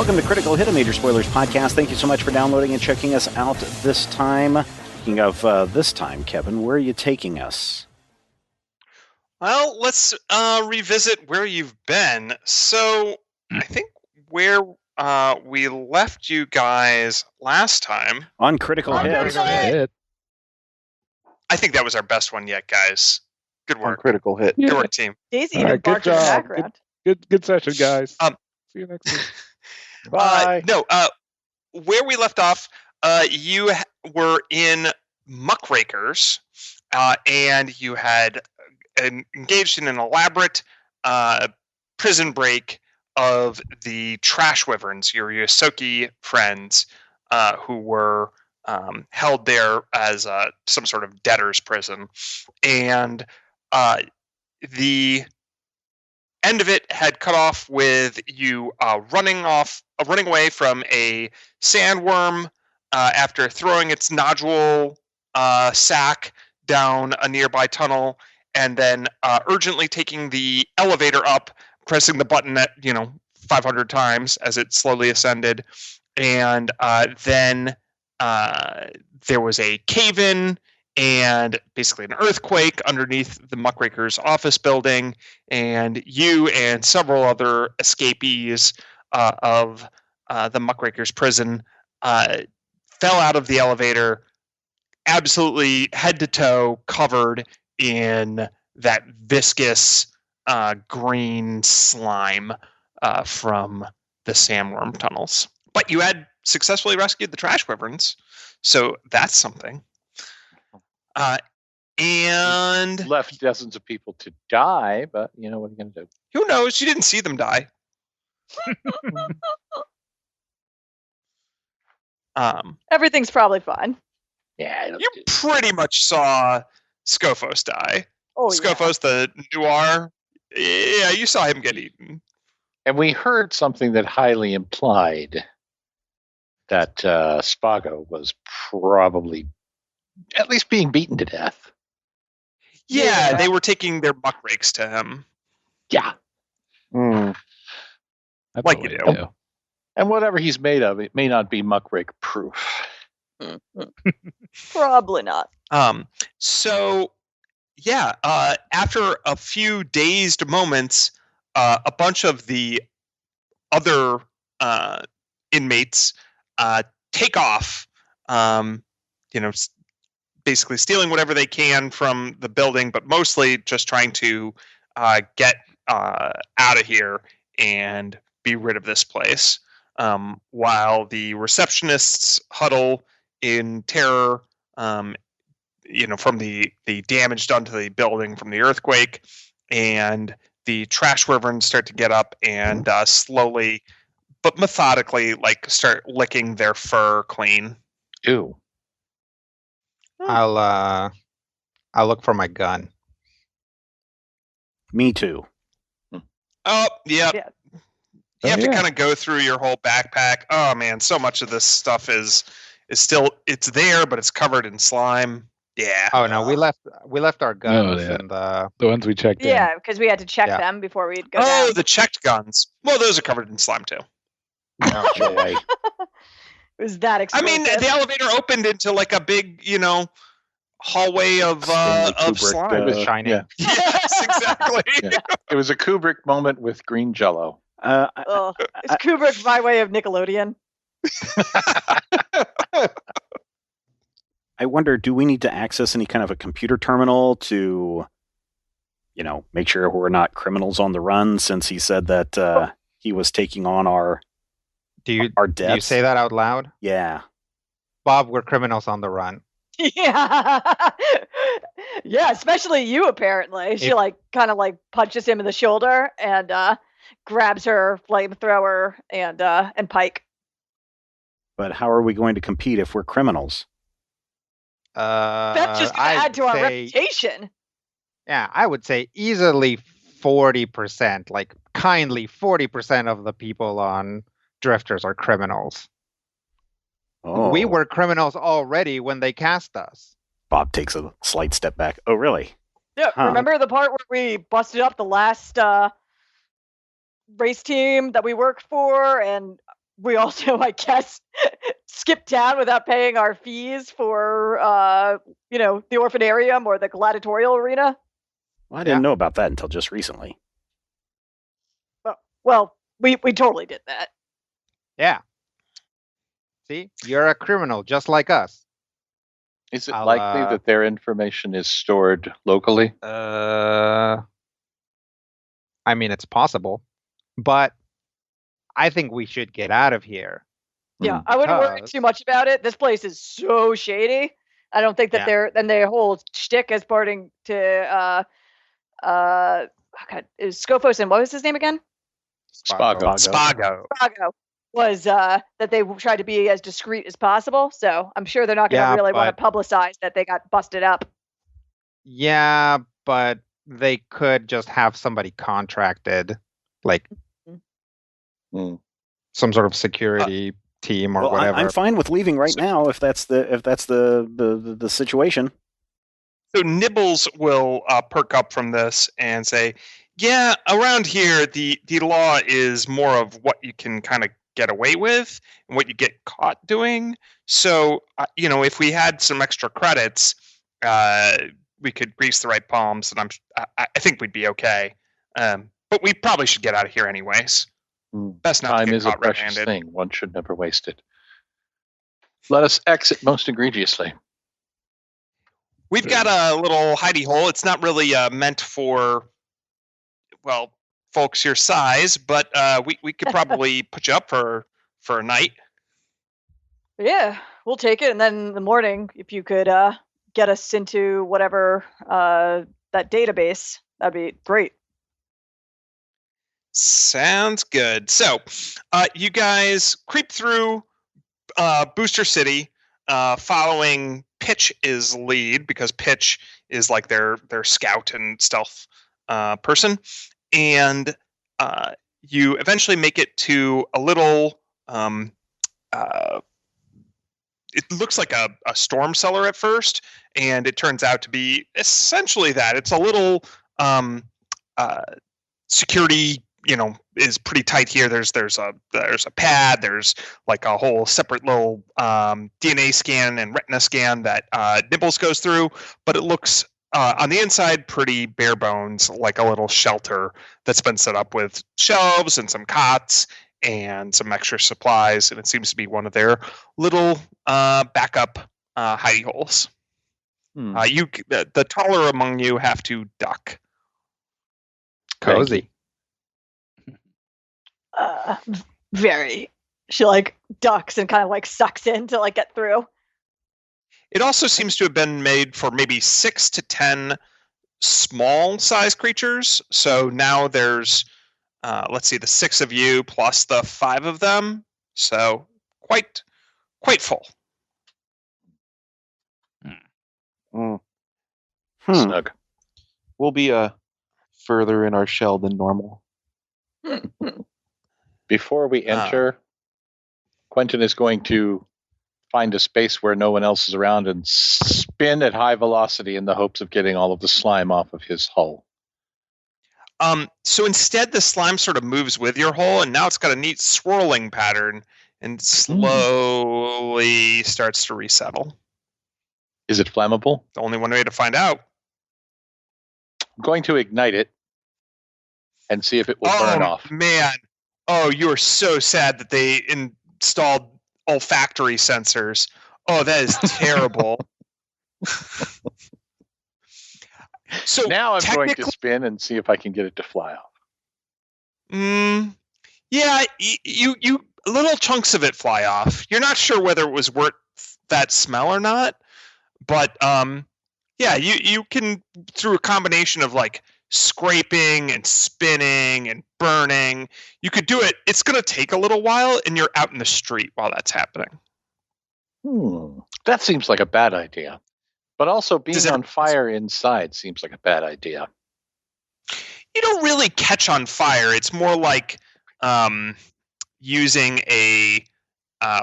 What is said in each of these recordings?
Welcome to Critical Hit, a Major Spoilers podcast. Thank you so much for downloading and checking us out this time. Speaking of this time, Kevin, where are you taking us? Well, let's revisit where you've been. So, I think where we left you guys last time... On Critical Hit. I think that was our best one yet, guys. Good work. On Critical Hit. Good work, team. Daisy even barked in the background. Good session, guys. See you next week. Bye. Where we left off, you were in Muckrakers, and you had engaged in an elaborate prison break of the Trash Wyverns, your Yosoki friends, who were held there as some sort of debtor's prison. And the end of it had cut off with you running away from a sandworm after throwing its nodule sack down a nearby tunnel, and then urgently taking the elevator up, pressing the button at 500 times as it slowly ascended, and then there was a cave-in and basically an earthquake underneath the Muckrakers office building, and you and several other escapees of the Muckrakers prison fell out of the elevator, absolutely head to toe covered in that viscous green slime from the sandworm tunnels. But you had successfully rescued the Trash Wyverns, so that's something. And left dozens of people to die, but what are you going to do? Who knows? You didn't see them die. Everything's probably fine. Yeah, you pretty much saw Scophos die. Oh, Scophos, the Noir. Yeah, you saw him get eaten. And we heard something that highly implied that Spago was probably at least being beaten to death. Yeah, they were taking their muckrakes to him. Yeah. Like you do. And whatever he's made of, it may not be muckrake proof. Probably not. So, yeah, after a few dazed moments, a bunch of the other inmates take off, basically stealing whatever they can from the building, but mostly just trying to get out of here and be rid of this place. While the receptionists huddle in terror, from the damage done to the building from the earthquake, and the Trash Wyverns start to get up and slowly but methodically start licking their fur clean. Ew. I'll look for my gun. Me too. Oh, yeah. You have to yeah. kind of go through your whole backpack. Oh man, so much of this stuff is still, it's there, but it's covered in slime. Yeah. Oh no, we left our guns and the ones we checked in. Yeah, because we had to check them before we'd go down. The checked guns. Well, those are covered in slime too. Oh, joy. It was that expensive. I mean, the elevator opened into a big, hallway of slime. It was shiny. Yeah. Yes, exactly. Yeah. It was a Kubrick moment with green Jell-O. It's Kubrick by way of Nickelodeon. I wonder, do we need to access any kind of a computer terminal to, make sure we're not criminals on the run, since he said that he was taking on our debts? Do you say that out loud? Yeah. Bob, we're criminals on the run. Yeah. Yeah, especially you, apparently. She kind of punches him in the shoulder and grabs her flamethrower and pike. But how are we going to compete if we're criminals? That's just going to add to our reputation. Yeah, I would say easily 40%, kindly 40% of the people on Drifters are criminals. Oh. We were criminals already when they cast us. Bob takes a slight step back. Oh, really? Yeah, remember the part where we busted up the last race team that we worked for, and we also, I guess, skip town without paying our fees for, the orphanarium or the gladiatorial arena. Well, I didn't know about that until just recently. Well, we totally did that. Yeah. See, you're a criminal just like us. Is it likely that their information is stored locally? I mean, it's possible, but I think we should get out of here. Yeah, I wouldn't worry too much about it. This place is so shady. I don't think that their whole shtick as parting to is Scophos, and what was his name again? Spago was that they tried to be as discreet as possible. So I'm sure they're not going to really want to publicize that they got busted up. Yeah, but they could just have somebody contracted, like some sort of security team or whatever. I'm fine with leaving right now if that's the situation. So Nibbles will perk up from this and say, yeah, around here, the law is more of what you can kind of get away with and what you get caught doing. So, if we had some extra credits, we could grease the right palms, and I think we'd be okay. But we probably should get out of here anyways. Best not Time to get is a caught precious red-handed. thing. One should never waste it. Let us exit most egregiously. We've got a little hidey hole. It's not really meant for, folks your size, but we could probably put you up for a night. Yeah, we'll take it. And then in the morning, if you could get us into whatever that database, that'd be great. Sounds good. So you guys creep through Booster City, following Pitch's lead, because Pitch is like their scout and stealth person. And you eventually make it to a little, it looks like a storm cellar at first, and it turns out to be essentially that. It's a little security, is pretty tight here. There's a pad. There's like a whole separate little DNA scan and retina scan that Nibbles goes through, but it looks on the inside pretty bare bones, like a little shelter that's been set up with shelves and some cots and some extra supplies, and it seems to be one of their little backup hidey holes. The taller among you have to duck. Cozy. Very. She ducks and kind of sucks in to get through. It also seems to have been made for maybe 6 to 10 small size creatures. So now there's, let's see, the 6 of you plus the 5 of them. So quite full. Snug. We'll be further in our shell than normal. Before we enter, Quentin is going to find a space where no one else is around and spin at high velocity in the hopes of getting all of the slime off of his hull. So instead, the slime sort of moves with your hull, and now it's got a neat swirling pattern and slowly starts to resettle. Is it flammable? The only one way to find out. I'm going to ignite it and see if it will burn off. Man. Oh, you are so sad that they installed olfactory sensors. Oh, that is terrible. So now I'm going to spin and see if I can get it to fly off. Yeah, you little chunks of it fly off. You're not sure whether it was worth that smell or not, but yeah, you can, through a combination of scraping and spinning and burning, you could do it. It's going to take a little while, and you're out in the street while that's happening. That seems like a bad idea. But also being on fire inside seems like a bad idea. You don't really catch on fire. It's more like using a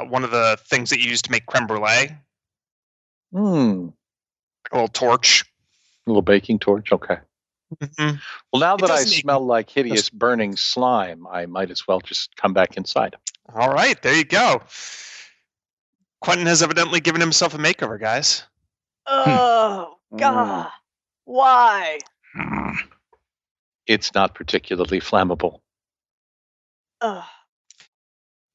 one of the things that you use to make creme brulee. A little torch. A little baking torch, okay. Mm-hmm. Well, now that I smell like hideous burning slime, I might as well just come back inside. All right, there you go. Quentin has evidently given himself a makeover, guys. Oh, God. Why? It's not particularly flammable. Ugh.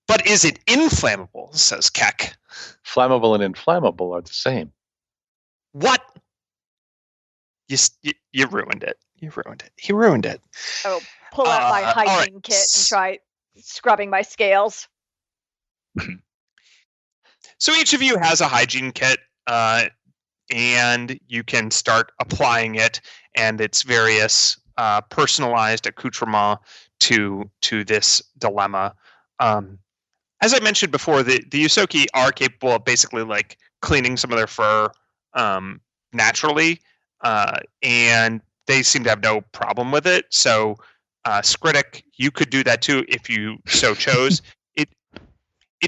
But is it inflammable, says Keck. Flammable and inflammable are the same. What? You ruined it. You ruined it. He ruined it. Oh, pull out my hygiene kit and try scrubbing my scales. So each of you has a hygiene kit, and you can start applying it and its various personalized accoutrement to this dilemma. As I mentioned before, the Yusoki are capable of basically like cleaning some of their fur naturally, and they seem to have no problem with it. So, Skritic, you could do that too if you so chose. It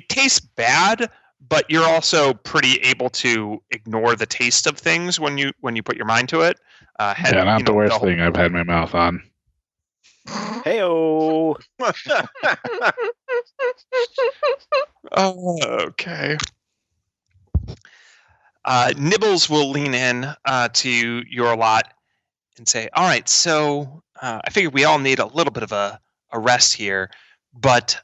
tastes bad, but you're also pretty able to ignore the taste of things when you put your mind to it. Not the worst thing I've had my mouth on. Hey-o. Oh, okay. Nibbles will lean in to your lot and say, all right, so I figured we all need a little bit of a rest here, but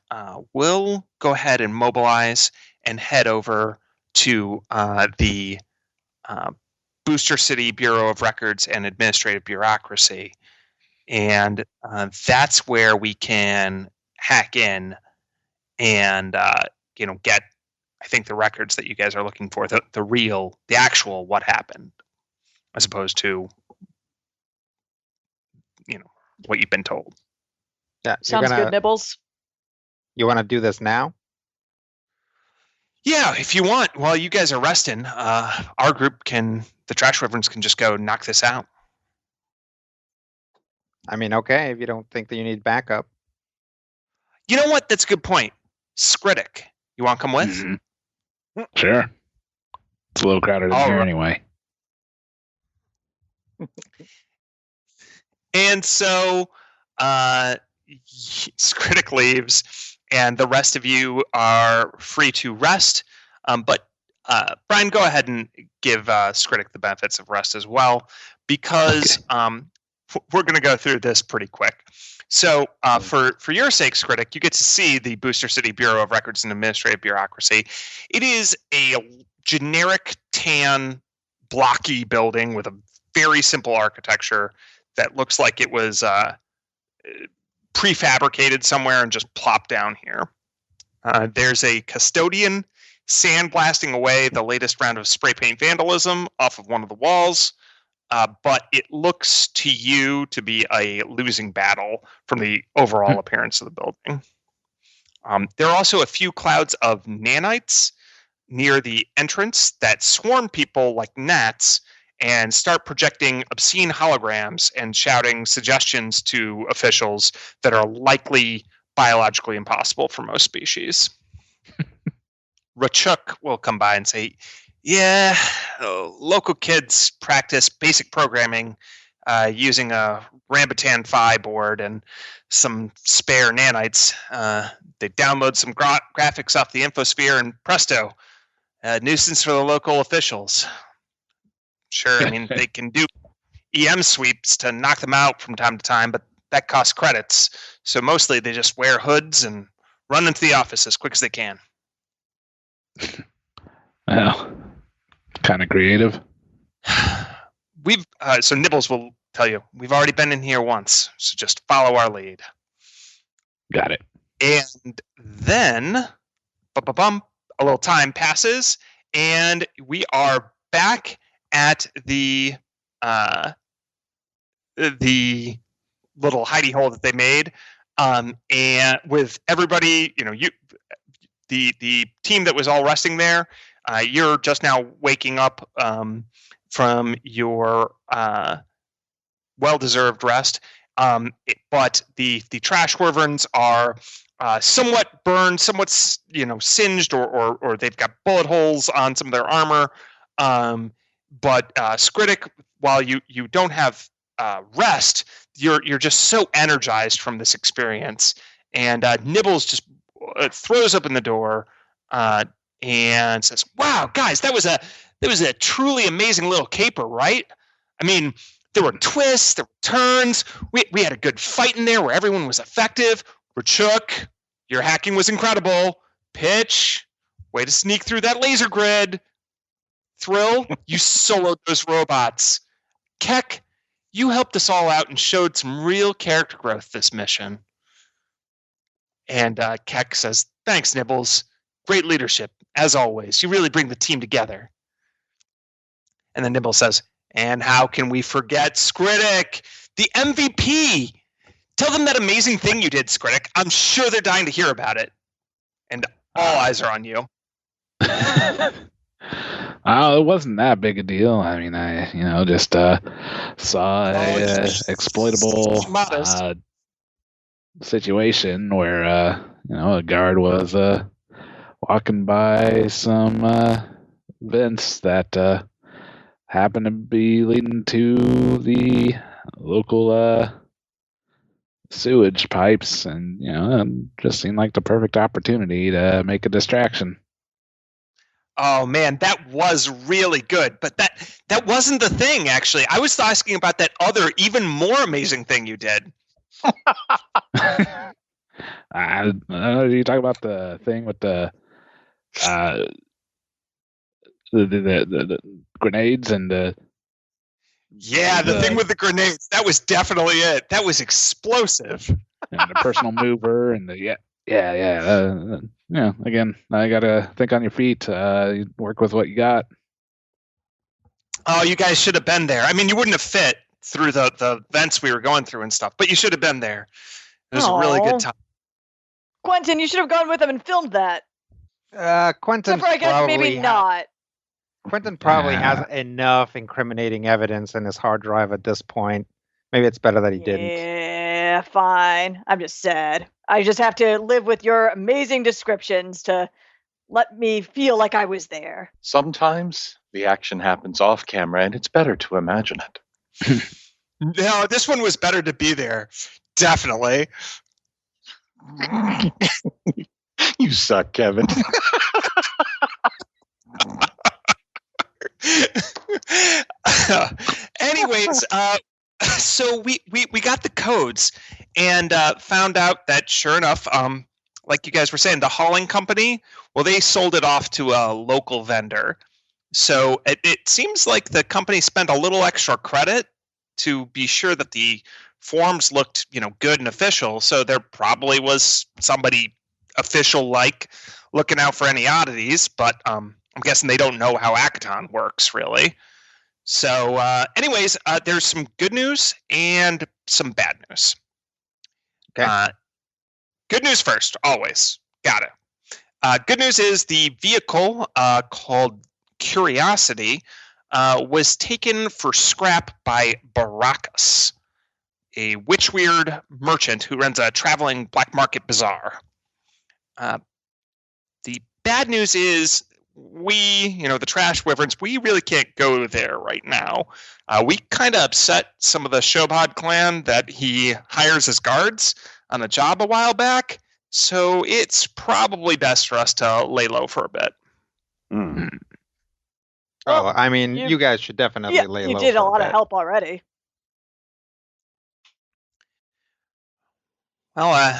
we'll go ahead and mobilize and head over to the Booster City Bureau of Records and Administrative Bureaucracy. And that's where we can hack in and get, I think, the records that you guys are looking for, the actual what happened, as opposed to what you've been told. Yeah, sounds good, Nibbles. You want to do this now? Yeah, if you want. While you guys are resting, our group the Trash Reverends can just go knock this out. I mean, okay, if you don't think that you need backup. You know what? That's a good point. Skritic, you want to come with? Mm-hmm. Sure. It's a little crowded in here anyway. And so Skritic leaves, and the rest of you are free to rest. But Brian, go ahead and give Skritic the benefits of rest as well, because we're going to go through this pretty quick. So for your sake, Skritic, you get to see the Booster City Bureau of Records and Administrative Bureaucracy. It is a generic tan, blocky building with a very simple architecture that looks like it was prefabricated somewhere and just plopped down here. There's a custodian sandblasting away the latest round of spray paint vandalism off of one of the walls, but it looks to you to be a losing battle from the overall appearance of the building. There are also a few clouds of nanites near the entrance that swarm people like gnats and start projecting obscene holograms and shouting suggestions to officials that are likely biologically impossible for most species. Rachuk will come by and say, yeah, local kids practice basic programming using a Rambutan Phi board and some spare nanites. They download some graphics off the infosphere and presto, nuisance for the local officials. Sure, I mean, they can do EM sweeps to knock them out from time to time, but that costs credits. So mostly they just wear hoods and run into the office as quick as they can. Well, kind of creative. So Nibbles will tell you, we've already been in here once, so just follow our lead. Got it. And then, a little time passes, and we are back at the little hidey hole that they made, and with everybody, the team that was all resting there, you're just now waking up from your well-deserved rest. But the trash wyverns are somewhat burned, somewhat singed, or they've got bullet holes on some of their armor. But Skritic, while you don't have rest, you're just so energized from this experience. And Nibbles just throws open the door and says, "Wow, guys, that was a truly amazing little caper, right? I mean, there were twists, there were turns. We had a good fight in there where everyone was effective. Rachuk, your hacking was incredible. Pitch, way to sneak through that laser grid. Thrill, you soloed those robots. Keck, you helped us all out and showed some real character growth this mission." And Keck says, "Thanks, Nibbles. Great leadership, as always. You really bring the team together." And then Nibbles says, "And how can we forget Skritic, the MVP? Tell them that amazing thing you did, Skritic. I'm sure they're dying to hear about it." And all eyes are on you. It wasn't that big a deal. I mean, I just saw a exploitable situation where a guard was walking by some vents that happened to be leading to the local sewage pipes, and it just seemed like the perfect opportunity to make a distraction. Oh man, that was really good. But that wasn't the thing, actually. I was asking about that other, even more amazing thing you did. You talk about the thing with the grenades and the thing with the grenades. That was definitely it. That was explosive. And the personal mover and the again, I gotta think on your feet. You work with what you got. Oh, you guys should have been there. I mean, you wouldn't have fit through the vents we were going through and stuff, but you should have been there. It was a really good time. Quentin, you should have gone with them and filmed that. Quentin, except for I guess maybe not. Quentin probably has enough incriminating evidence in his hard drive at this point. Maybe it's better that he didn't. Yeah, fine. I'm just sad. I just have to live with your amazing descriptions to let me feel like I was there. Sometimes the action happens off camera, and it's better to imagine it. No, this one was better to be there. Definitely. You suck, Kevin. Anyways, so we got the codes and found out that sure enough, like you guys were saying, the hauling company, well, they sold it off to a local vendor. So it seems like the company spent a little extra credit to be sure that the forms looked, good and official. So there probably was somebody official-like looking out for any oddities, but I'm guessing they don't know how Akaton works, really. So anyways, there's some good news and some bad news. Okay. Good news first, always. Got it. Good news is the vehicle called Curiosity was taken for scrap by Baracus, a witchweird merchant who runs a traveling black market bazaar. The bad news is we, the trash wyverns, we really can't go there right now. We kind of upset some of the Shobhad clan that he hires as guards on a job a while back, so it's probably best for us to lay low for a bit. Mm. Oh, I mean, you guys should definitely lay low. You did a lot bit. of help already. Well,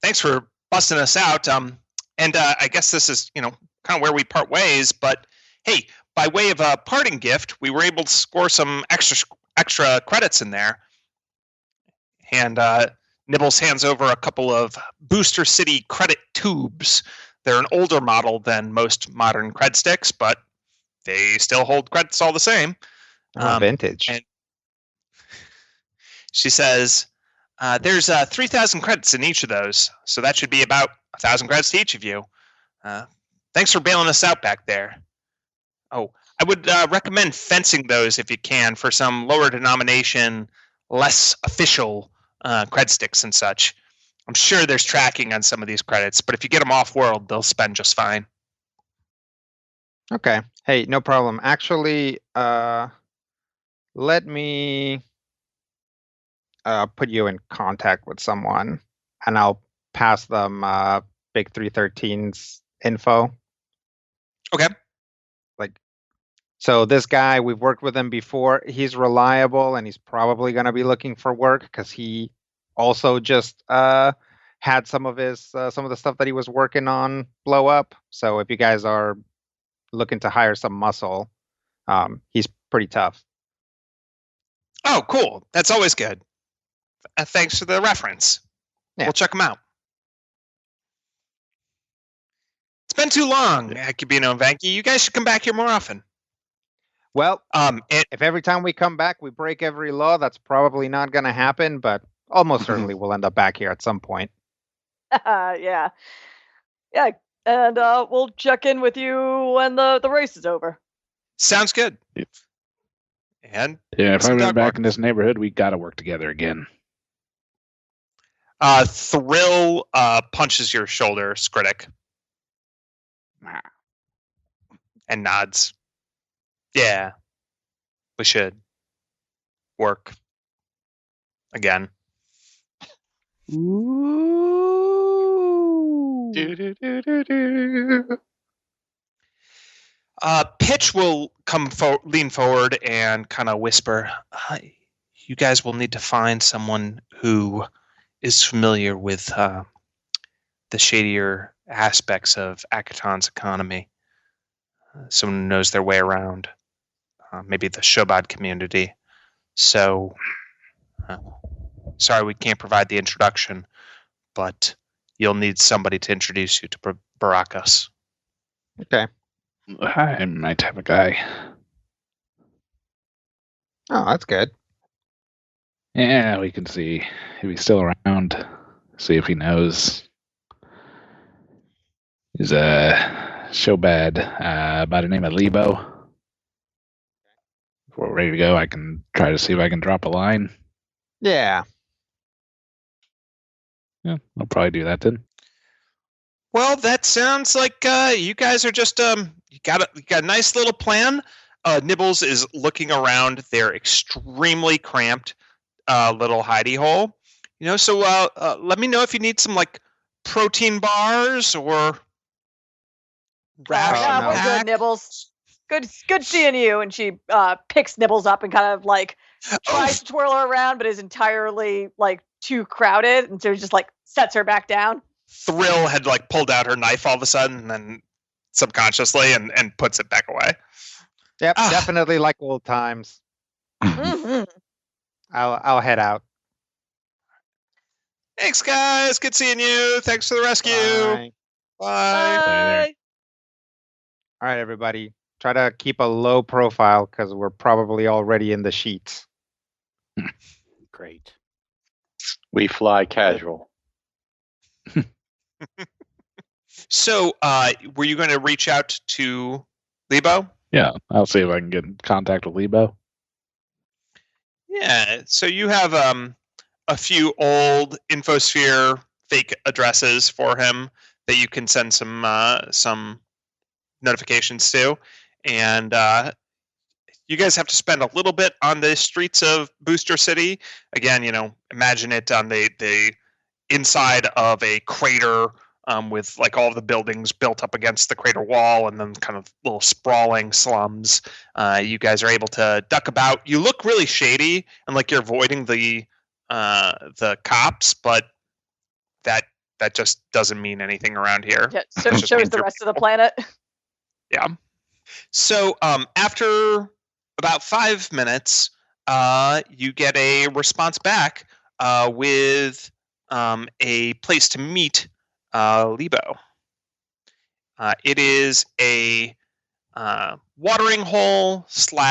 thanks for busting us out. And I guess this is, kind of where we part ways. But hey, by way of a parting gift, we were able to score some extra credits in there. And Nibbles hands over a couple of Booster City credit tubes. They're an older model than most modern cred sticks, but they still hold credits all the same. Vintage. And she says, there's 3,000 credits in each of those, so that should be about 1,000 credits to each of you. Thanks for bailing us out back there. Oh, I would recommend fencing those if you can for some lower denomination, less official cred sticks and such. I'm sure there's tracking on some of these credits, but if you get them off-world, they'll spend just fine. Okay. Hey, no problem. Actually, let me put you in contact with someone, and I'll pass them Big 313's info. Okay. So this guy, we've worked with him before. He's reliable, and he's probably going to be looking for work because he also just had some of the stuff that he was working on blow up. So if you guys are looking to hire some muscle, he's pretty tough. Oh, cool. That's always good. Thanks for the reference. Yeah. We'll check him out. It's been too long, Akubino and Vanky. You guys should come back here more often. Well, if every time we come back we break every law, that's probably not going to happen, but almost certainly we'll end up back here at some point. Yeah. And we'll check in with you when the race is over. Sounds good. And yeah, if I've been back in this neighborhood, we got to work together again. Thrill punches your shoulder, Skritic. And nods. Yeah, we should work again. Ooh. Pitch will lean forward and kind of whisper, you guys will need to find someone who is familiar with the shadier aspects of Akatan's economy. Someone who knows their way around. Maybe the Shobad community. So, sorry we can't provide the introduction, but you'll need somebody to introduce you to Barakas. Okay. I'm my type of guy. Oh, that's good. Yeah, we can see if he's still around. See if he knows. He's Shobad by the name of Lebo. If we're ready to go, I can try to see if I can drop a line. Yeah. Yeah, I'll probably do that then. Well, that sounds like you guys are just you got a nice little plan. Nibbles is looking around their extremely cramped little hidey hole. So let me know if you need some like protein bars or ration we're pack. good, Nibbles. Good seeing you. And she picks Nibbles up and kind of like tries to twirl her around, but is entirely like too crowded, and so just like sets her back down. Thrill had like pulled out her knife all of a sudden, and then subconsciously and puts it back away. Yep, definitely like old times. Mm-hmm. I'll head out. Thanks, guys. Good seeing you. Thanks for the rescue. Bye. Bye. All right, everybody. Try to keep a low profile because we're probably already in the sheets. Great. We fly casual. So, were you going to reach out to Lebo? Yeah, I'll see if I can get in contact with Lebo. Yeah. So you have a few old Infosphere fake addresses for him that you can send some notifications to, and you guys have to spend a little bit on the streets of Booster City. Again, imagine it on the inside of a crater with like all of the buildings built up against the crater wall, and then kind of little sprawling slums. You guys are able to duck about. You look really shady and like you're avoiding the cops, but that just doesn't mean anything around here. Yeah, so it shows the rest of the planet. Yeah. So after about 5 minutes, you get a response back with a place to meet Lebo. It is a watering hole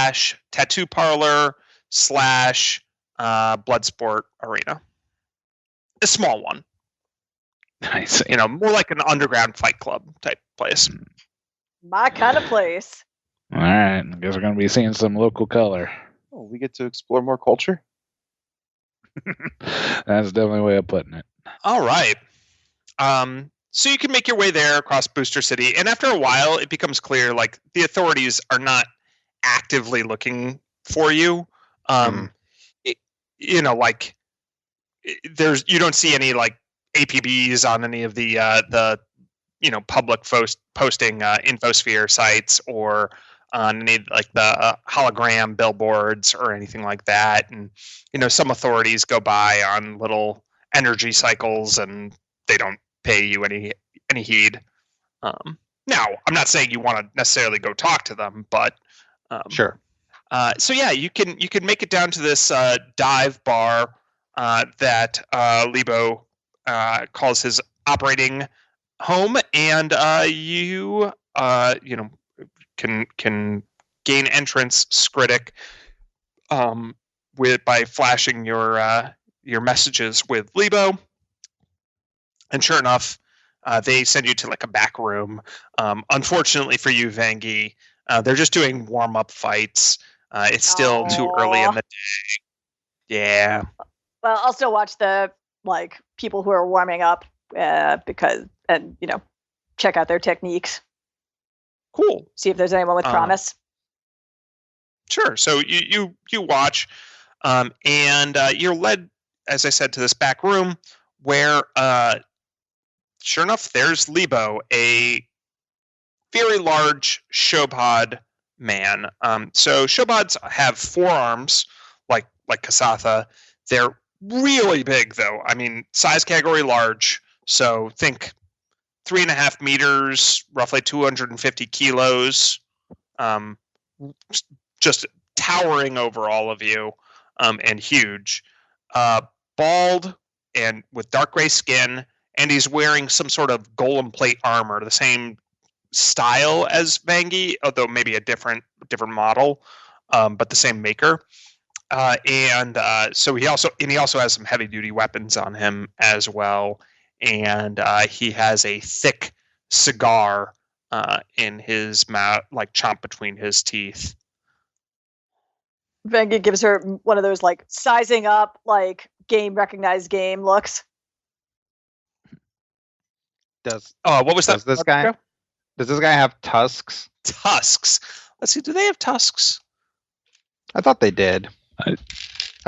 / tattoo parlor / blood sport arena. A small one. Nice. More like an underground fight club type place. My kind of place. All right. I guess we're going to be seeing some local color. Oh, we get to explore more culture. That's definitely a way of putting it. All right. So you can make your way there across Booster City, and after a while, it becomes clear like the authorities are not actively looking for you. Like you don't see any like APBs on any of the public posting infosphere sites or on any like the hologram billboards or anything like that. And some authorities go by on little energy cycles and they don't pay you any heed. Now, I'm not saying you want to necessarily go talk to them, but Sure. So yeah, you can make it down to this dive bar that Lebo calls his operating home, and you can gain entrance Skritic by flashing your messages with Lebo, and sure enough, they send you to like a back room. Unfortunately for you, Vangi, they're just doing warm-up fights. It's still too early in the day. Yeah. Well, I'll still watch the people who are warming up because check out their techniques. Cool. See if there's anyone with promise. Sure. So you watch, and you're led, as I said, to this back room where, sure enough, there's Lebo, a very large Shobad man. So Shobads have forearms like Kasatha. They're really big, though. I mean, size category large. So think 3.5 meters, roughly 250 kilos. Just towering over all of you, and huge. Bald and with dark gray skin, and he's wearing some sort of golem plate armor, the same style as Vangi, although maybe a different model, but the same maker. So he also has some heavy duty weapons on him as well, and he has a thick cigar in his mouth, like chomped between his teeth. Vangi gives her one of those sizing up, recognized game looks. What was that? Does this guy have tusks? Tusks. Let's see. Do they have tusks? I thought they did. I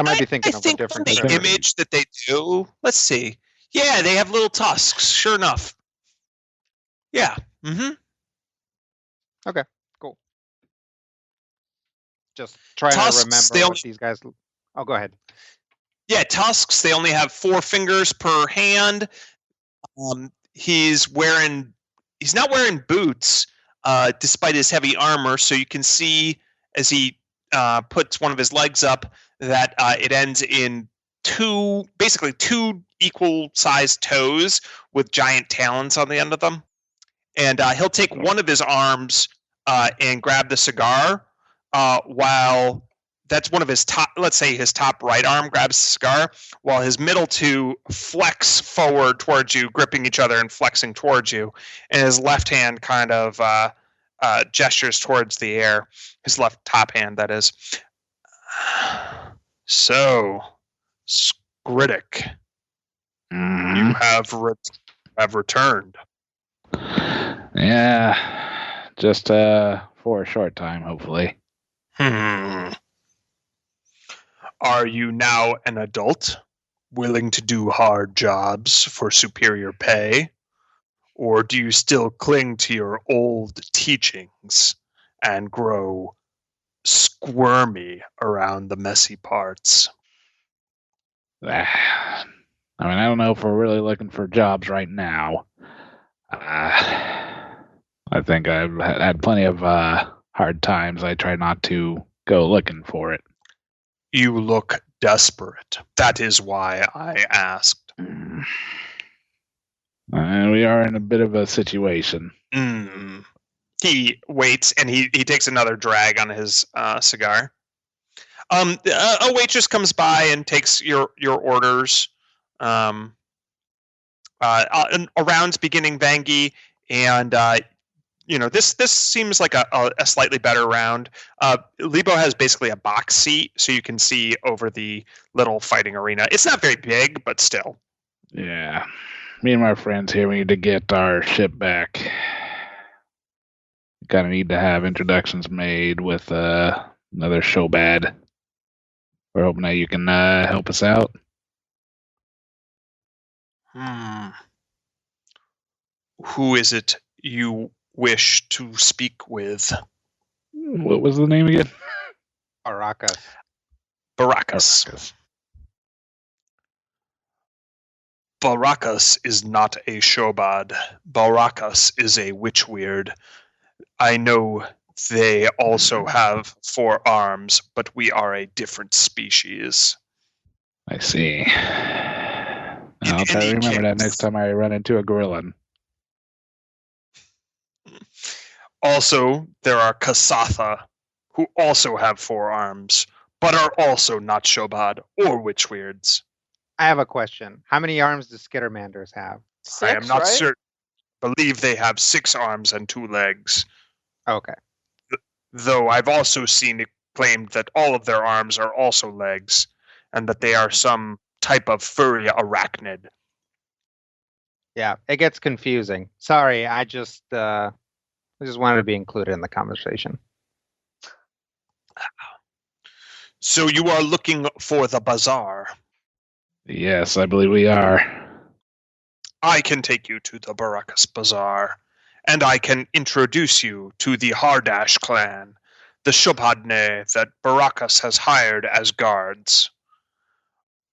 might be thinking of a different image that they do. Let's see. Yeah, they have little tusks. Sure enough. Yeah. Mm-hmm. Okay. Cool. Just trying to remember what these guys. Oh, go ahead. Yeah, tusks. They only have 4 fingers per hand. He's not wearing boots, despite his heavy armor. So you can see as he puts one of his legs up that it ends in two equal-sized toes with giant talons on the end of them. And he'll take one of his arms and grab the cigar, while that's one of his top. Let's say his top right arm grabs the cigar, while his middle two flex forward towards you, gripping each other and flexing towards you, and his left hand kind of gestures towards the air. His left top hand, that is. So, Skritic, you have returned. Yeah, just for a short time, hopefully. Are you now an adult, willing to do hard jobs for superior pay? Or do you still cling to your old teachings and grow squirmy around the messy parts? I don't know if we're really looking for jobs right now. I think I've had plenty of hard times. I try not to go looking for it. You look desperate. That is why I asked. We are in a bit of a situation. He waits, and he takes another drag on his cigar. A waitress comes by and takes your orders. A round's beginning, Vangi, and this seems like a slightly better round. Lebo has basically a box seat, so you can see over the little fighting arena. It's not very big, but still. Yeah. Me and my friends here, we need to get our ship back. We kind of need to have introductions made with another Shobad. We're hoping that you can help us out. Who is it you wish to speak with? What was the name again? Baracus. Baracus. Baracus is not a Shobad. Baracus is a witchweird. I know they also have 4 arms, but we are a different species. I see. I'll try to any remember that case- next time I run into a gorilla. Also, there are Kasatha, who also have 4 arms, but are also not Shobad or witchweirds. I have a question. How many arms do Skittermanders have? 6, I am not right? certain. Believe they have 6 arms and 2 legs. Okay. Though I've also seen it claimed that all of their arms are also legs, and that they are some type of furry arachnid. Yeah, it gets confusing. Sorry, I just wanted to be included in the conversation. So you are looking for the bazaar. Yes, I believe we are. I can take you to the Baracus Bazaar, and I can introduce you to the Hardash clan, the Shobhadne that Baracus has hired as guards.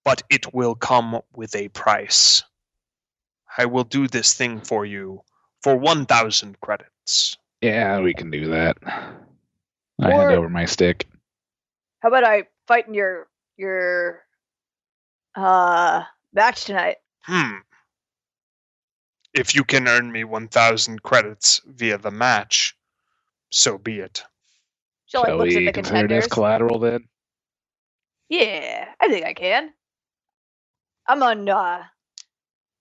But it will come with a price. I will do this thing for you for 1,000 credits. Yeah, we can do that. I hand over my stick. How about I fight in your match tonight? If you can earn me 1,000 credits via the match, so be it. She like Shall looks at we the consider contenders. this collateral then? Yeah, I think I can. I'm on.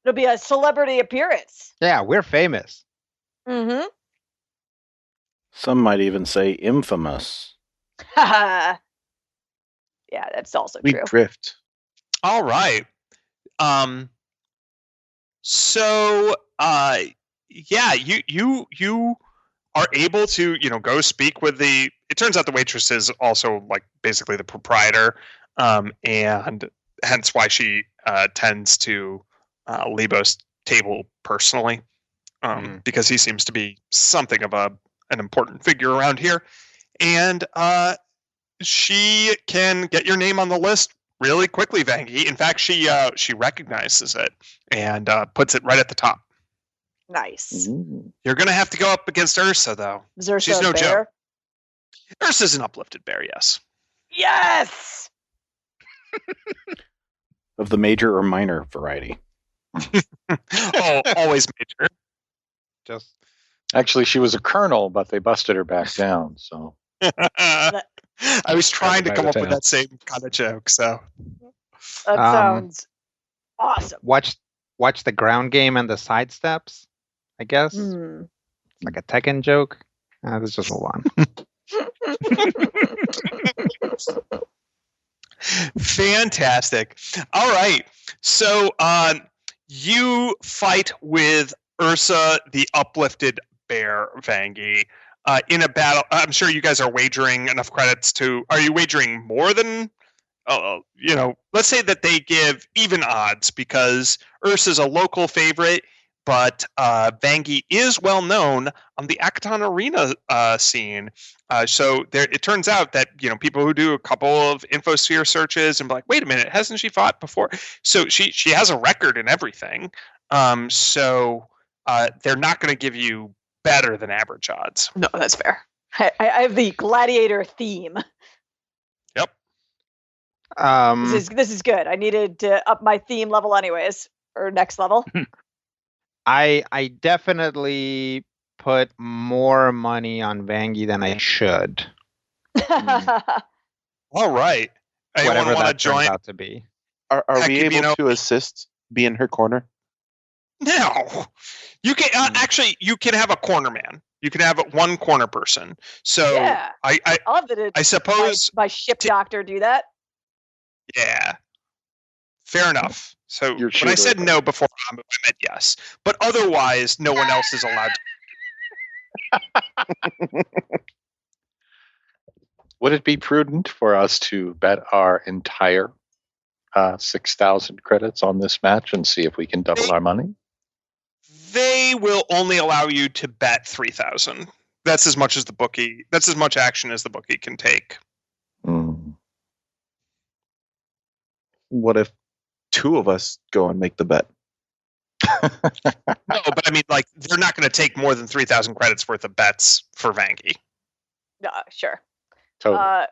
It'll be a celebrity appearance. Yeah, we're famous. Mm-hmm. Some might even say infamous. Yeah, that's also We true. drift. All right. So, yeah, you are able to, go speak with the. It turns out the waitress is also like basically the proprietor, and hence why she tends to Lebo's table personally, because he seems to be something of an important figure around here, and she can get your name on the list really quickly, Vangie. In fact, she recognizes it and puts it right at the top. Nice. You're going to have to go up against Ursa, though. Is Ursa She's no a bear? joke. Ursa's an uplifted bear, yes. Yes! Of the major or minor variety. Oh, always major. Just Actually, she was a colonel, but they busted her back down. So I was trying to By come the up with tail. that same kind of joke, so. That sounds awesome. watch the ground game and the side steps, I guess. Mm. Like a Tekken joke. Let's just move on. Fantastic. All right. So you fight with Ursa, the uplifted bear, Vangie, in a battle. I'm sure you guys are wagering enough credits to. Are you wagering more than? Let's say that they give even odds because Ursa's a local favorite, but Vangie is well known on the Akaton Arena scene. So it turns out that people who do a couple of infosphere searches and be like, wait a minute, hasn't she fought before? So she has a record and everything. So they're not going to give you better than average odds. No, that's fair. I have the gladiator theme. Yep. This is good. I needed to up my theme level anyways, or next level. I definitely put more money on Vangie than I should. All right. Anyone Whatever want to that turns join? out to be. Are Heck, we you able know- to assist? Be in her corner? No. You can actually you can have a corner man. You can have one corner person. So Yeah. I I love that I suppose my ship doctor do that. yeah. Fair enough. So You're when I said cheaper. no before, I meant yes. But otherwise, no one else is allowed to. would it be prudent for us to bet our entire 6,000 credits on this match and see if we can double our money? They will only allow you to bet 3,000. That's as much as the bookie. That's as much action as the bookie can take. What if 2 of us go and make the bet? No, but I mean, like, they're not going to take more than 3,000 credits worth of bets for Vangie. Sure. Totally.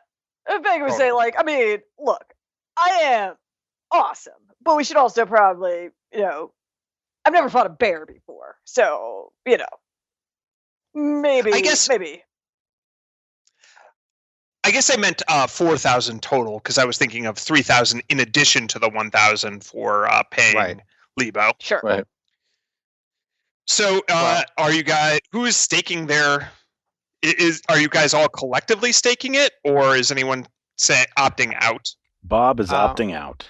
Vangie would say, like, I mean, look, I am awesome, but we should also probably, I've never fought a bear before, so, maybe. I guess I meant 4,000 total, because I was thinking of 3,000 in addition to the 1,000 for paying Lebo. Sure. Right. So, are you guys? Who is staking their? Are you guys all collectively staking it, or is anyone opting out? Bob is opting out.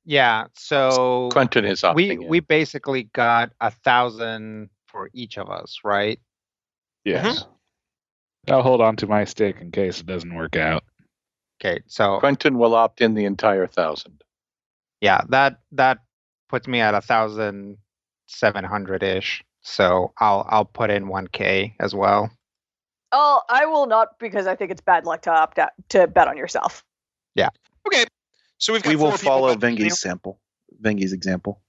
Yeah. So Quentin is opting in. we basically got 1,000 for each of us, right? Yes. I'll hold on to my stake in case it doesn't work out. Okay. So Quentin will opt in the entire 1,000. yeah, that puts me at 1,700-ish. So I'll put in 1K as well. Oh, I will not, because I think it's bad luck to opt out to bet on yourself. Yeah. Okay. So we will four people follow betting Vengie's example.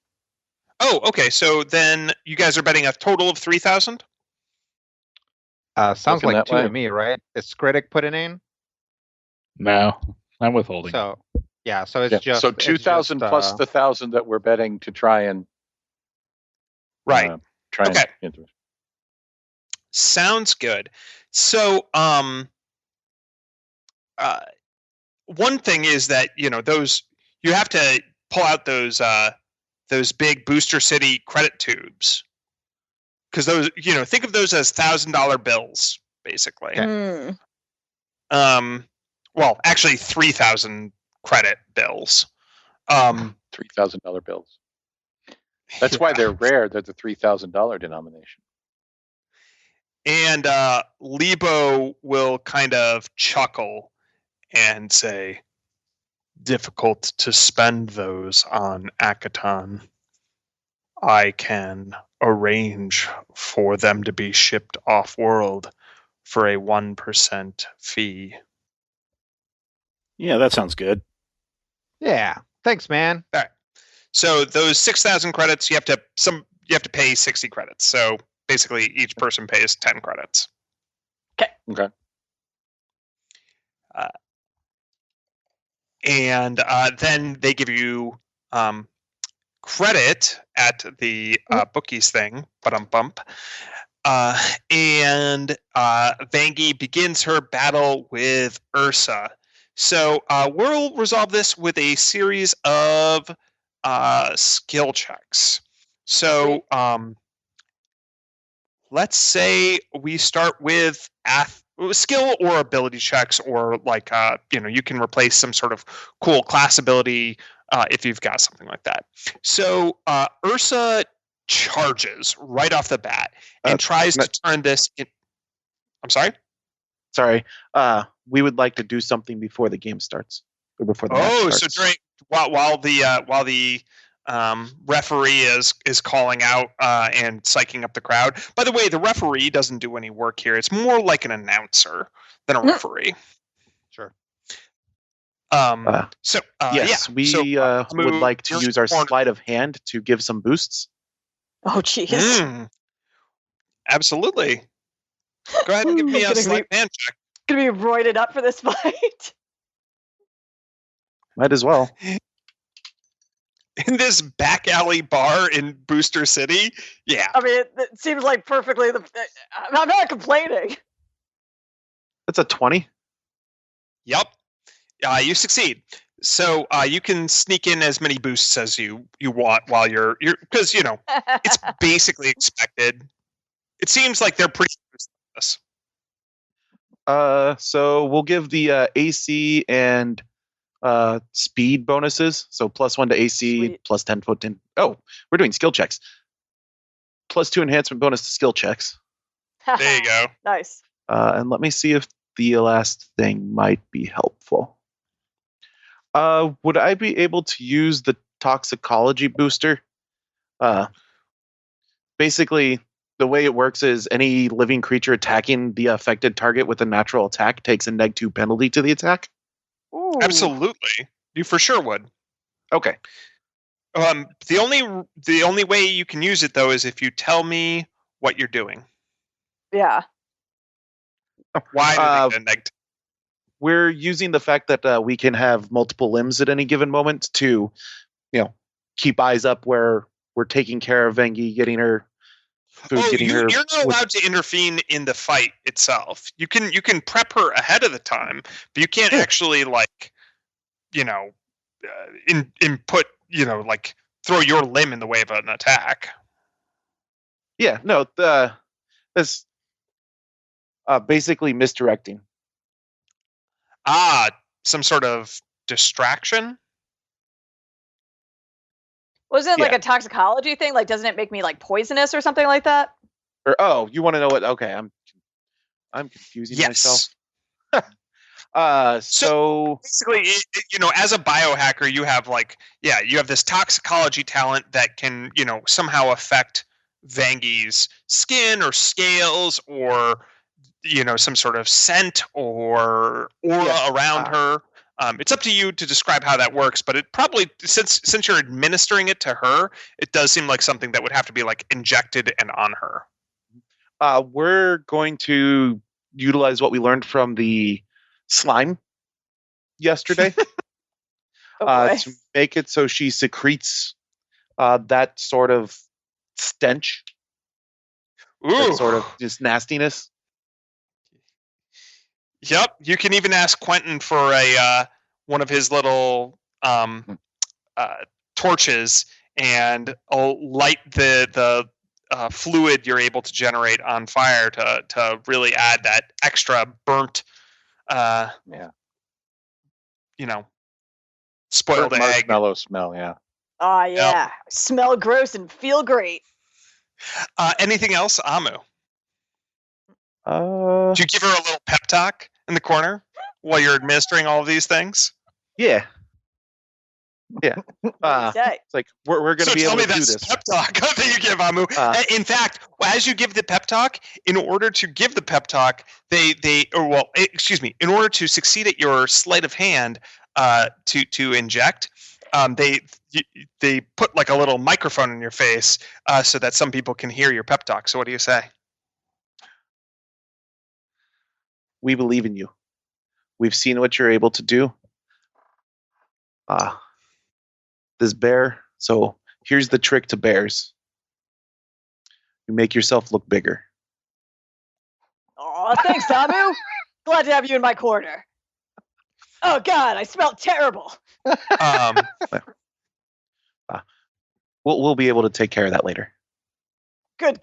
Oh, okay. So then you guys are betting a total of 3,000? Sounds Looking like that 2 way. to me, right? Is Skritic putting in? No, I'm withholding. So yeah, so it's Yeah. just So 2,000 plus the 1,000 that we're betting to try and Right. Okay. And Sounds good. So, one thing is that those you have to pull out those big Booster City credit tubes, because those think of those as $1,000 bills basically. Mm. Well, actually 3,000 credit bills. $3,000 bills. That's why they're rare. They're the $3,000 denomination. And Lebo will kind of chuckle and say, difficult to spend those on Akaton. I can arrange for them to be shipped off-world for a 1% fee. Yeah, that sounds good. Yeah. Thanks, man. All right. So those 6,000 credits, you have to pay 60 credits. So basically, each person pays 10 credits. Okay. And then they give you credit at the bookies thing, bump. And Vangie begins her battle with Ursa. So we'll resolve this with a series of skill checks. So let's say we start with skill or ability checks, or like you can replace some sort of cool class ability if you've got something like that. So Ursa charges right off the bat and tries to turn this in. I'm sorry? Sorry. We would like to do something before the game starts. Or before the match starts. So during while the referee is calling out and psyching up the crowd. By the way, the referee doesn't do any work here. It's more like an announcer than a referee. Sure. Yes, we would like to use our sleight of hand to give some boosts. Oh, jeez. Absolutely. Go ahead and give me a sleight of hand check. Gonna be roided up for this fight. Might as well. In this back alley bar in Booster City? Yeah. I mean, it seems like perfectly I'm not complaining. That's a 20. Yep. You succeed. So you can sneak in as many boosts as you want while you're because it's basically expected. It seems like they're pretty used to this. So we'll give the AC and speed bonuses. So +1 to AC, Sweet. plus 10 foot in. Oh, we're doing skill checks. +2 enhancement bonus to skill checks. There you go. Nice. And let me see if the last thing might be helpful. Would I be able to use the toxicology booster? Basically, the way it works is any living creature attacking the affected target with a natural attack takes a -2 penalty to the attack. Ooh. Absolutely, you for sure would. Okay. The only way you can use it though is if you tell me what you're doing. Yeah. Why do they get a negative? We're using the fact that we can have multiple limbs at any given moment to, keep eyes up where we're taking care of Vengi, getting her food, You're not allowed to intervene in the fight itself. You can prep her ahead of the time, but you can't actually input, throw your limb in the way of an attack. Yeah, no, that's basically misdirecting. Some sort of distraction? Wasn't it like a toxicology thing? Like, doesn't it make me like poisonous or something like that? Or you want to know what? Okay, I'm confusing myself. So basically, as a biohacker, you have you have this toxicology talent that can, somehow affect Vangi's skin or scales or, some sort of scent or aura around her. It's up to you to describe how that works, but it probably, since you're administering it to her, it does seem like something that would have to be injected and on her. We're going to utilize what we learned from the slime yesterday to make it so she secretes that sort of stench, that sort of just nastiness. Yep, you can even ask Quentin for one of his little torches, and I'll light the fluid you're able to generate on fire to really add that extra burnt, spoiled Burnt egg. Marshmallow smell, yeah. Oh yeah, smell gross and feel great. Anything else, Amu? Do you give her a little pep talk in the corner while you're administering all of these things? Yeah. It's like we're going to be able to do this. Pep talk that you give, Amu. In fact, as you give the pep talk, in order to give the pep talk, in order to succeed at your sleight of hand to inject, they put a little microphone in your face so that some people can hear your pep talk. So what do you say? We believe in you. We've seen what you're able to do. This bear. So here's the trick to bears. You make yourself look bigger. Oh, thanks, Amu. Glad to have you in my corner. Oh God, I smell terrible. We'll be able to take care of that later. Good.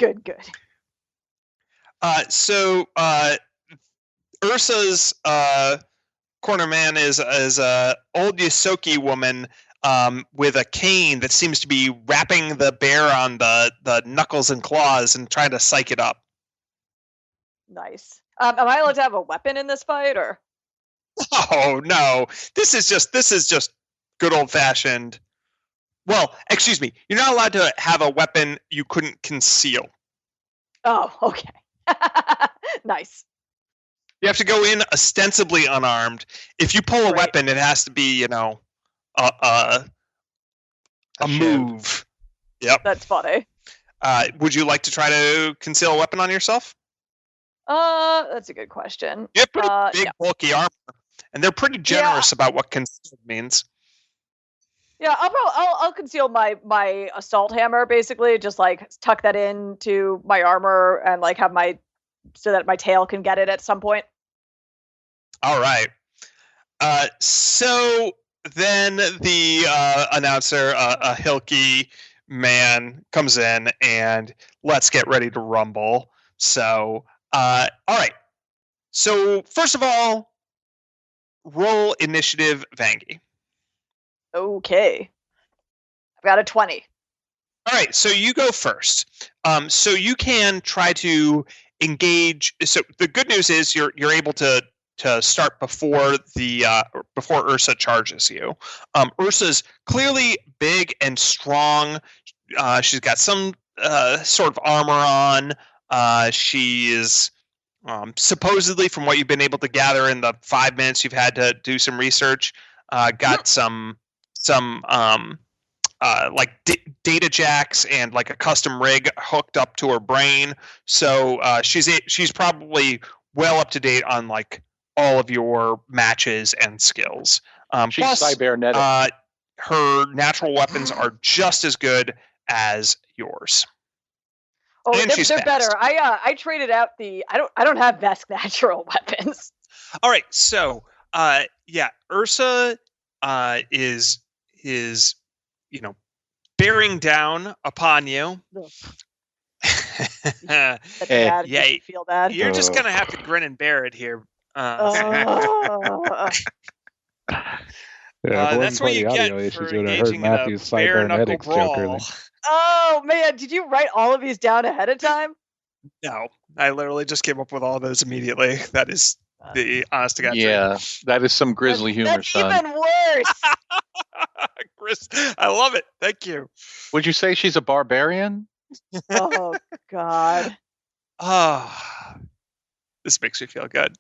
So Ursa's corner man is a old Yosoki woman with a cane that seems to be wrapping the bear on the knuckles and claws and trying to psych it up. Nice. Am I allowed to have a weapon in this fight, or? Oh no! This is just good old fashioned. Well, excuse me. You're not allowed to have a weapon you couldn't conceal. Oh, okay. Nice. You have to go in ostensibly unarmed. If you pull a weapon, it has to be, a move. Yep. That's funny. Would you like to try to conceal a weapon on yourself? That's a good question. You have pretty big, bulky armor, and they're pretty generous about what concealed means. Yeah, I'll conceal my assault hammer, basically, just tuck that into my armor and have so that my tail can get it at some point. All right. So then the announcer, a Hilky man, comes in and let's get ready to rumble. So, all right. So first of all, roll initiative, Vangi. Okay. I've got a 20. All right, so you go first. So you can try to engage. So the good news is you're able to to start before Ursa charges you. Ursa's clearly big and strong. She's got some sort of armor on. She is supposedly, from what you've been able to gather in the 5 minutes you've had to do some research, got some like data jacks and like a custom rig hooked up to her brain. So she's probably well up to date on like all of your matches and skills. She's plus, cybernetic. Her natural weapons are just as good as yours. Oh, and they're better. I traded out the. I don't have best natural weapons. All right, so Ursa is bearing down upon you. Yeah, feel bad. You're just gonna have to grin and bear it here. That's what you get for engaging in a bare knuckle brawl. Oh man, did you write all of these down ahead of time? No, I literally just came up with all of those immediately. That is the honest to God truth. That is some grisly humor, that's son. Even worse. Chris, I love it. Thank you. Would you say she's a barbarian? Oh God. This makes me feel good.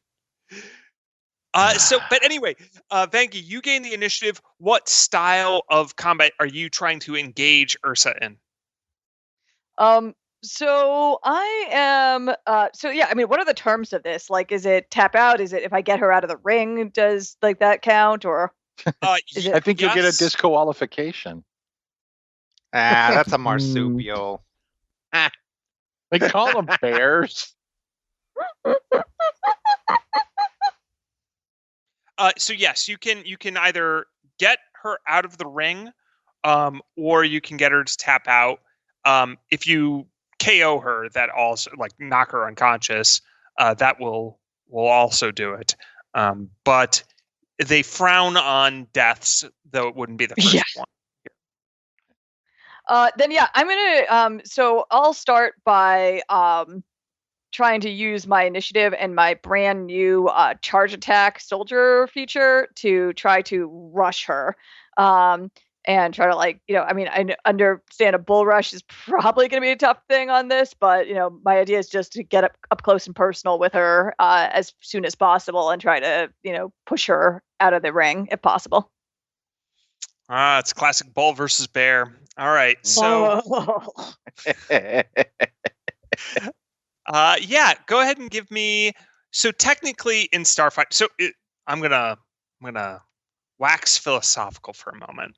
But anyway, Vangie, you gain the initiative. What style of combat are you trying to engage Ursa in? So I am. I mean, what are the terms of this? Like, is it tap out? Is it if I get her out of the ring? Does like that count? Or I think you'll get a disqualification. That's a marsupial. They call them bears. So yes, you can either get her out of the ring, or you can get her to tap out. If you KO her, that also like knock her unconscious, that will also do it. But they frown on deaths, though it wouldn't be the first one. Then I'm gonna. So I'll start by trying to use my initiative and my brand new charge attack soldier feature to try to rush her. And try to I understand a bull rush is probably going to be a tough thing on this, but my idea is just to get up close and personal with her as soon as possible and try to push her out of the ring if possible. It's classic bull versus bear. All right, so go ahead and give me. So technically in Starfighter, I'm gonna wax philosophical for a moment.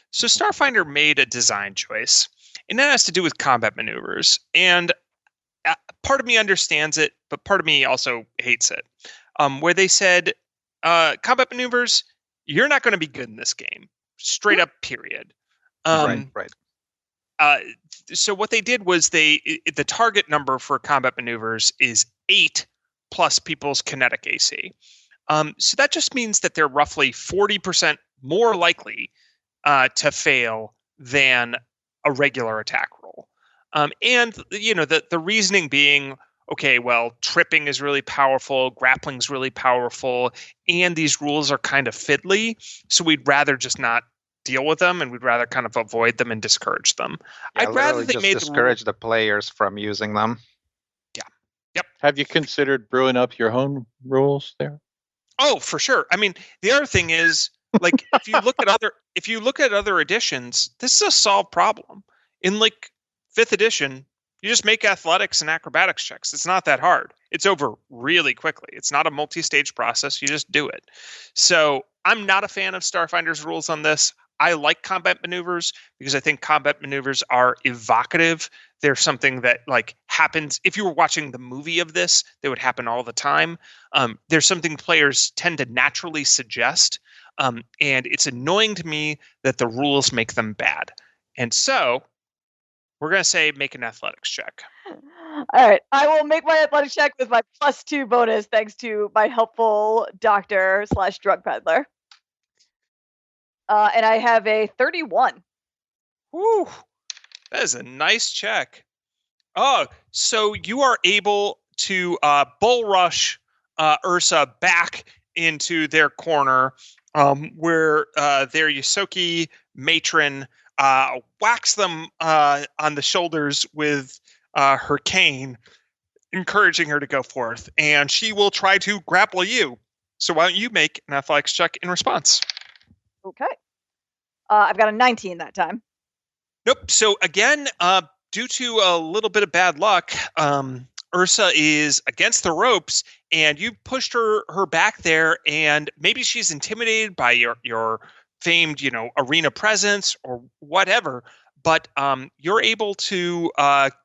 So Starfinder made a design choice, and that has to do with combat maneuvers. And part of me understands it, but part of me also hates it. Where they said, combat maneuvers, you're not going to be good in this game. Straight up, period. Right. So what they did was the target number for combat maneuvers is 8 plus people's kinetic AC. So that just means that they're roughly 40% more likely to fail than a regular attack roll. And the reasoning being, okay, well, tripping is really powerful, grappling is really powerful, and these rules are kind of fiddly, so we'd rather just not deal with them, and we'd rather kind of avoid them and discourage them. I'd rather they just discourage the players from using them. Yeah. Yep. Have you considered brewing up your own rules there? Oh, for sure. I mean, the other thing is, like, if you look at other editions, this is a solved problem. In like 5th edition, you just make athletics and acrobatics checks. It's not that hard. It's over really quickly. It's not a multi-stage process. You just do it. So I'm not a fan of Starfinder's rules on this. I like combat maneuvers because I think combat maneuvers are evocative. They're something that like happens. If you were watching the movie of this, they would happen all the time. There's something players tend to naturally suggest. And it's annoying to me that the rules make them bad. And so we're going to say make an athletics check. All right. I will make my athletics check with my +2 bonus thanks to my helpful doctor/drug peddler. And I have a 31. Woo! That is a nice check. Oh, so you are able to bull rush Ursa back into their corner, where their Yosoki matron whacks them on the shoulders with her cane, encouraging her to go forth, and she will try to grapple you. So why don't you make an athletics check in response? Okay. I've got a 19 that time. Nope. So again, due to a little bit of bad luck, Ursa is against the ropes, and you pushed her back there, and maybe she's intimidated by your famed, arena presence or whatever. But you're able to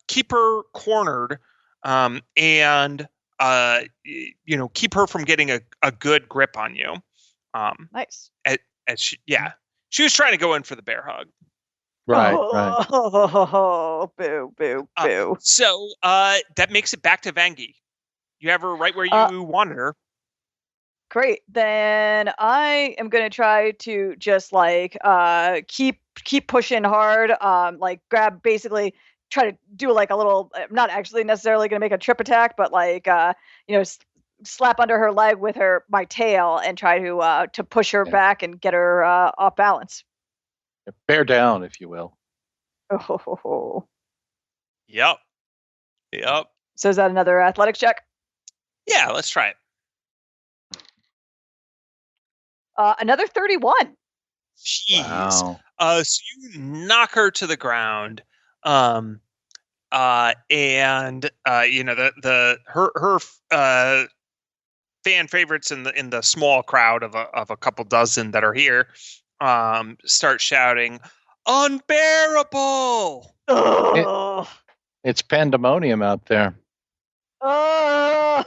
keep her cornered, and keep her from getting a good grip on you. Nice. She was trying to go in for the bear hug. Right. Oh, boo, boo, boo. So that makes it back to Vangi. You have her right where you wanted her. Great. Then I am going to try to just keep pushing hard. Grab, basically try to do like a little, not actually necessarily going to make a trip attack, but slap under her leg with my tail and try to push her back and get her off balance. Bear down, if you will. Oh. Yep. So is that another athletics check? Yeah, let's try it. Another 31. Jeez. Wow. So you knock her to the ground, and her fan favorites in the small crowd of a couple dozen that are here start shouting, "Unbearable!" It's pandemonium out there. Oh.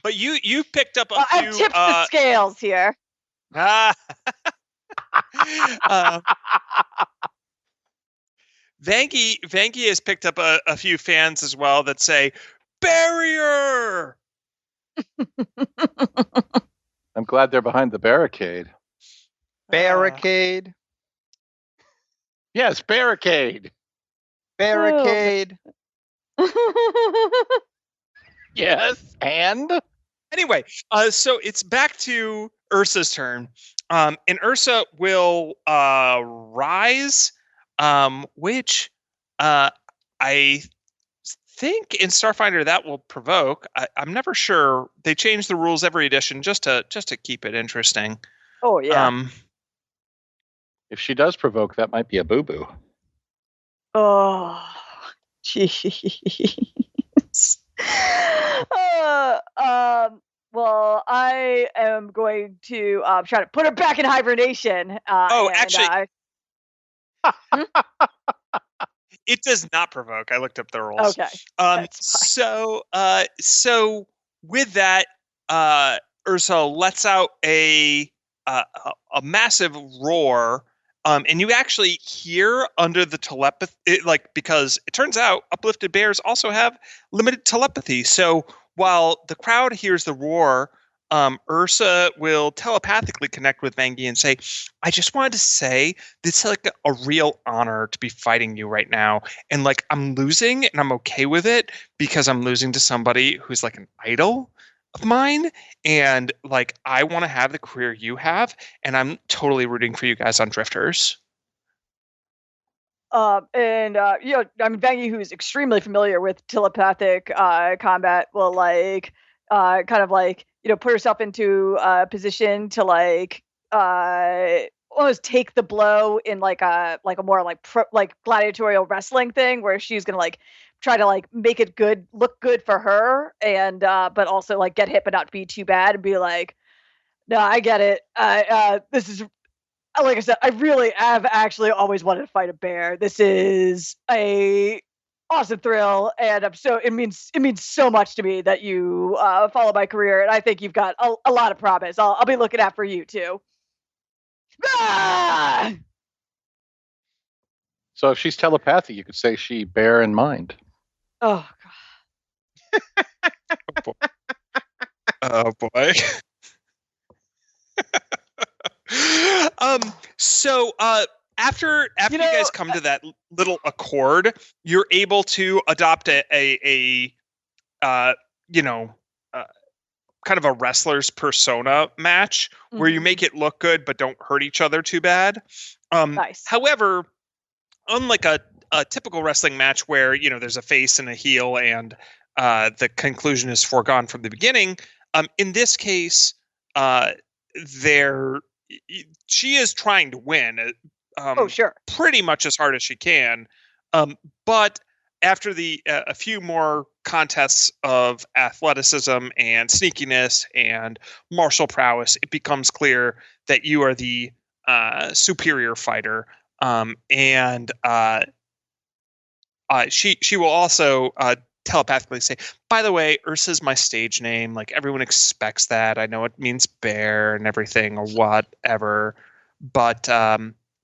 But you picked up a few. I've tipped the scales here. Vangi has picked up a few fans as well that say, "Barrier!" I'm glad they're behind the barricade. Barricade. Yes, barricade. Barricade. Yes, and? Anyway, so it's back to Ursa's turn. And Ursa will rise, which I think in Starfinder that will provoke. I'm never sure. They change the rules every edition just to keep it interesting. Oh yeah. If she does provoke, that might be a boo-boo. Oh, jeez. Well, I am going to try to put her back in hibernation. Actually, it does not provoke. I looked up the rules. Okay. So with that, Ursa lets out a massive roar. And you actually hear under the telepathy, because it turns out uplifted bears also have limited telepathy. So while the crowd hears the roar, Ursa will telepathically connect with Vangi and say, "I just wanted to say this is like a real honor to be fighting you right now. And I'm losing and I'm okay with it because I'm losing to somebody who's like an idol of mine, and I want to have the career you have, and I'm totally rooting for you guys on Drifters." Vangi, who's extremely familiar with telepathic combat, will put herself into a position to almost take the blow in a more gladiatorial wrestling thing, where she's gonna try to make it look good for her, and but also get hit but not be too bad, and be like, "No, I get it. This is, like I said, I really have actually always wanted to fight a bear. This is a awesome thrill, and it means so much to me that you follow my career, and I think you've got a lot of promise. I'll be looking out for you too." Ah! So if she's telepathic, you could say she bear in mind. Oh God. Oh boy. So after you guys come to that little accord, you're able to adopt a kind of a wrestler's persona match where you make it look good but don't hurt each other too bad. Nice. However, unlike a typical wrestling match where there's a face and a heel and the conclusion is foregone from the beginning, in this case, she is trying to win. Sure. Pretty much as hard as she can, but after a few more contests of athleticism and sneakiness and martial prowess, it becomes clear that you are the superior fighter. And she will also telepathically say, by the way, Ursa's my stage name. Like, everyone expects that. I know it means bear and everything or whatever, but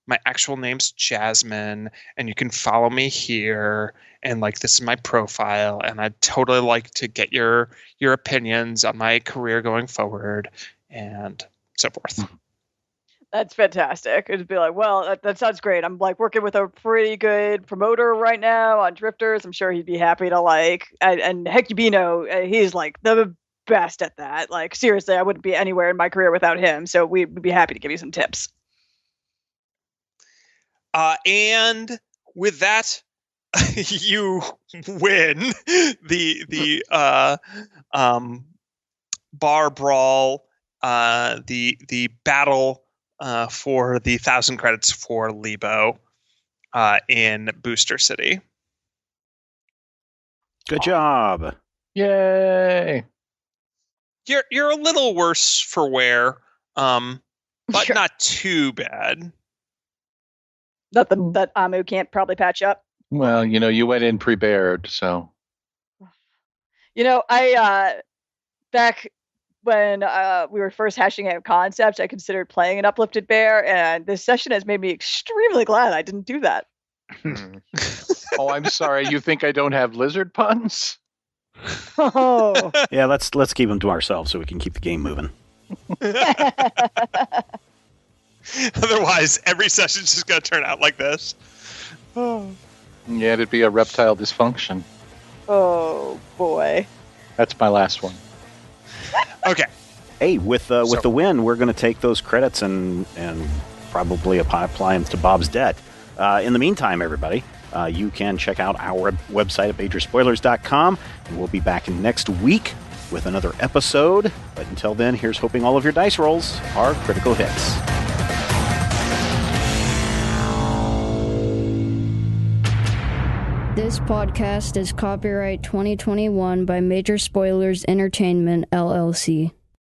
my actual name's Jasmine, and you can follow me here. And like, this is my profile, and I'd totally like to get your opinions on my career going forward, and so forth. That's fantastic. It'd be like, well, that sounds great. I'm like working with a pretty good promoter right now on Drifters. I'm sure he'd be happy to and Hecubino, he's like the best at that. Like, seriously, I wouldn't be anywhere in my career without him. So we'd be happy to give you some tips. And with that, you win the bar brawl, the battle for the 1,000 credits for Lebo in Booster City. Good job! Yay! You're a little worse for wear, but Sure. Not too bad. Nothing that Amu can't probably patch up. Well, you went in prepared, so. I back when we were first hashing out concepts, I considered playing an uplifted bear, and this session has made me extremely glad I didn't do that. Oh, I'm sorry. You think I don't have lizard puns? Oh. Yeah, let's keep them to ourselves so we can keep the game moving. Otherwise, every session's just going to turn out like this. Yeah, it'd be a reptile dysfunction. Oh boy. That's my last one. Okay. Hey, with the win, we're going to take those credits and probably apply them to Bob's debt. In the meantime, everybody, you can check out our website at majorspoilers.com, and we'll be back next week with another episode. But until then, here's hoping all of your dice rolls are critical hits. This podcast is copyright 2021 by Major Spoilers Entertainment, LLC.